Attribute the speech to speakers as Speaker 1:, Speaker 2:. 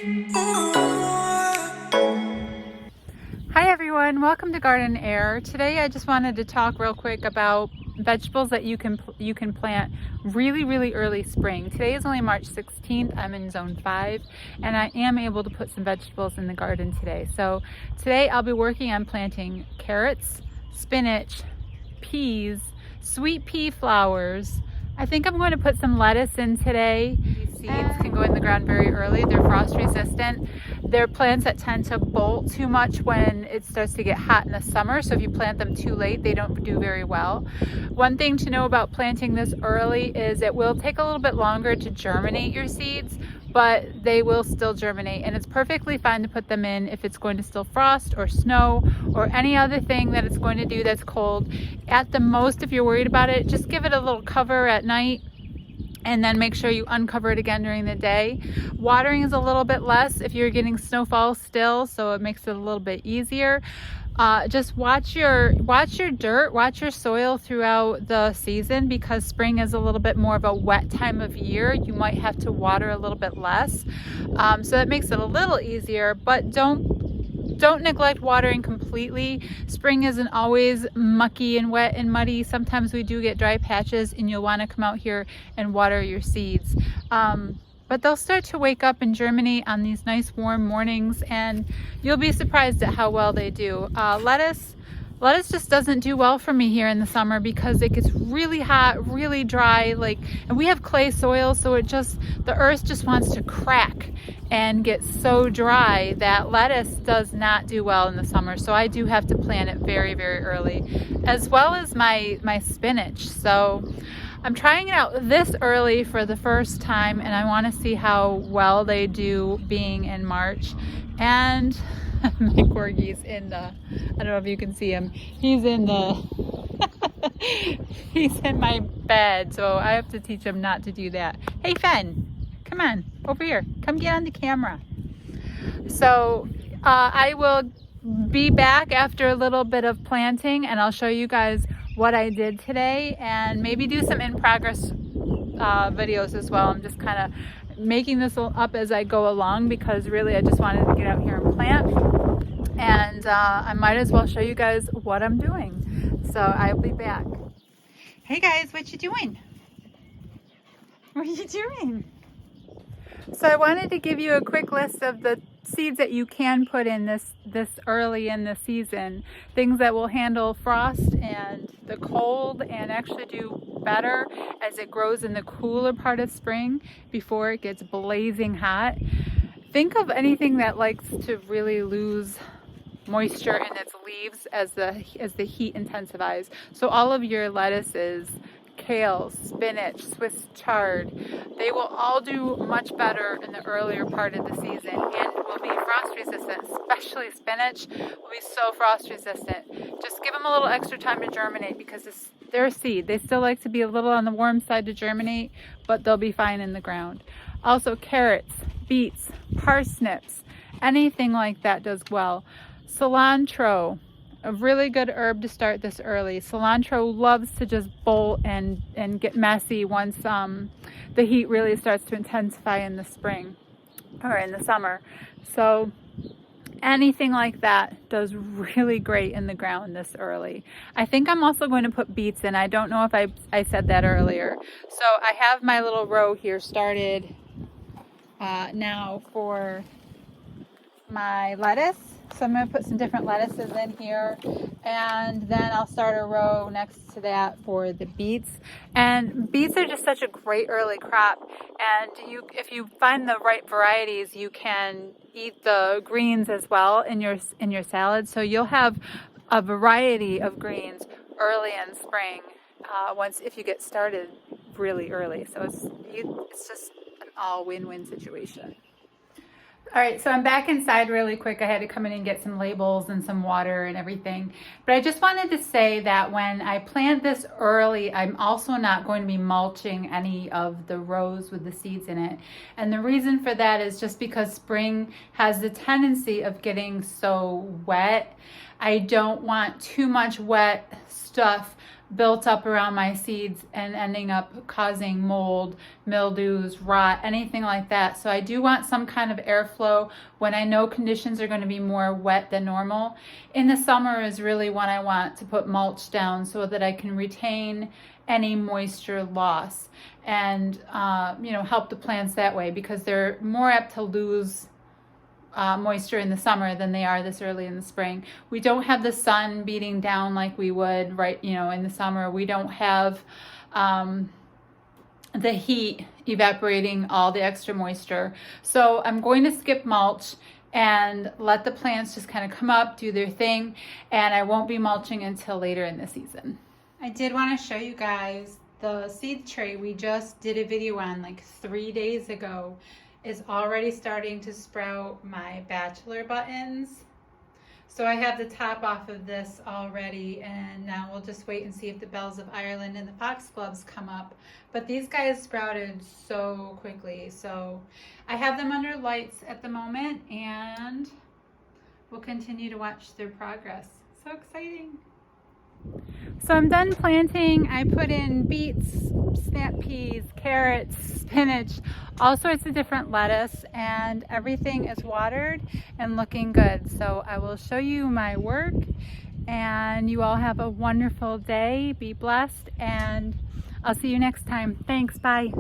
Speaker 1: Hi everyone, welcome to Garden Air. Today I just wanted to talk real quick about vegetables that you can plant really early spring. Today is only March 16th. I'm in zone 5 and I am able to put some vegetables in the garden today. So today I'll be working on planting carrots, spinach, peas, sweet pea flowers. I think I'm going to put some lettuce in today. These seeds can go in the ground very early. They're frost resistant. They're plants that tend to bolt too much when it starts to get hot in the summer. So if you plant them too late, they don't do very well. One thing to know about planting this early is it will take a little bit longer to germinate your seeds, but they will still germinate, and it's perfectly fine to put them in if it's going to still frost or snow or any other thing that it's going to do that's cold. At the most, if you're worried about it, just give it a little cover at night and then make sure you uncover it again during the day. Watering is a little bit less if you're getting snowfall still, so it makes it a little bit easier. Just watch your dirt, watch your soil throughout the season, because spring is a little bit more of a wet time of year. You might have to water a little bit less, so that makes it a little easier, but don't neglect watering completely. Spring isn't always mucky and wet and muddy. Sometimes we do get dry patches and you'll want to come out here and water your seeds. But they'll start to wake up and germinate on these nice warm mornings, and you'll be surprised at how well they do. Lettuce just doesn't do well for me here in the summer because it gets really hot, really dry, and we have clay soil, so the earth just wants to crack and get so dry that lettuce does not do well in the summer. So I do have to plant it very early, as well as my spinach. So I'm trying it out this early for the first time, and I want to see how well they do being in March. And my corgi's in the, I don't know if you can see him, he's in my bed, so I have to teach him not to do that. Hey Fen, come on over here, come get on the camera. So I will be back after a little bit of planting, and I'll show you guys what I did today and maybe do some in progress videos as well. I'm just kind of making this up as I go along because really I just wanted to get out here and plant, and I might as well show you guys what I'm doing. So I'll be back. Hey guys, what you doing? What are you doing? So I wanted to give you a quick list of the seeds that you can put in this early in the season. Things that will handle frost and the cold and actually do better as it grows in the cooler part of spring before it gets blazing hot. Think of anything that likes to really lose moisture in its leaves as the heat intensifies. So all of your lettuces, kale, spinach, Swiss chard, they will all do much better in the earlier part of the season and will be frost resistant. Especially spinach will be so frost resistant. Just give them a little extra time to germinate because they're a seed. They still like to be a little on the warm side to germinate, but they'll be fine in the ground. Also carrots, beets, parsnips, anything like that does well. Cilantro, a really good herb to start this early. Cilantro loves to just bolt and get messy once the heat really starts to intensify in the spring or in the summer. So anything like that does really great in the ground this early. I think I'm also going to put beets in. I don't know if I said that earlier. So I have my little row here started now for my lettuce. So I'm going to put some different lettuces in here, and then I'll start a row next to that for the beets. And beets are just such a great early crop, and if you find the right varieties, you can eat the greens as well in your salad. So you'll have a variety of greens early in spring if you get started really early. So it's just an all win-win situation. All right, so I'm back inside really quick. I had to come in and get some labels and some water and everything. But I just wanted to say that when I plant this early, I'm also not going to be mulching any of the rows with the seeds in it. And the reason for that is just because spring has the tendency of getting so wet. I don't want too much wet stuff built up around my seeds and ending up causing mold, mildews, rot, anything like that. So I do want some kind of airflow when I know conditions are going to be more wet than normal. In the summer is really when I want to put mulch down so that I can retain any moisture loss and help the plants that way, because they're more apt to lose moisture in the summer than they are this early in the spring. We don't have the sun beating down like we would in the summer. We don't have the heat evaporating all the extra moisture. So I'm going to skip mulch and let the plants just kind of come up, do their thing, and I won't be mulching until later in the season. I did want to show you guys the seed tray we just did a video on like 3 days ago is already starting to sprout my bachelor buttons. So I have the top off of this already, and now we'll just wait and see if the bells of Ireland and the foxgloves come up. But these guys sprouted so quickly. So I have them under lights at the moment, and we'll continue to watch their progress. So exciting. So I'm done planting. I put in beets, snap peas, carrots, spinach, all sorts of different lettuce, and everything is watered and looking good. So I will show you my work, and you all have a wonderful day. Be blessed, and I'll see you next time. Thanks. Bye.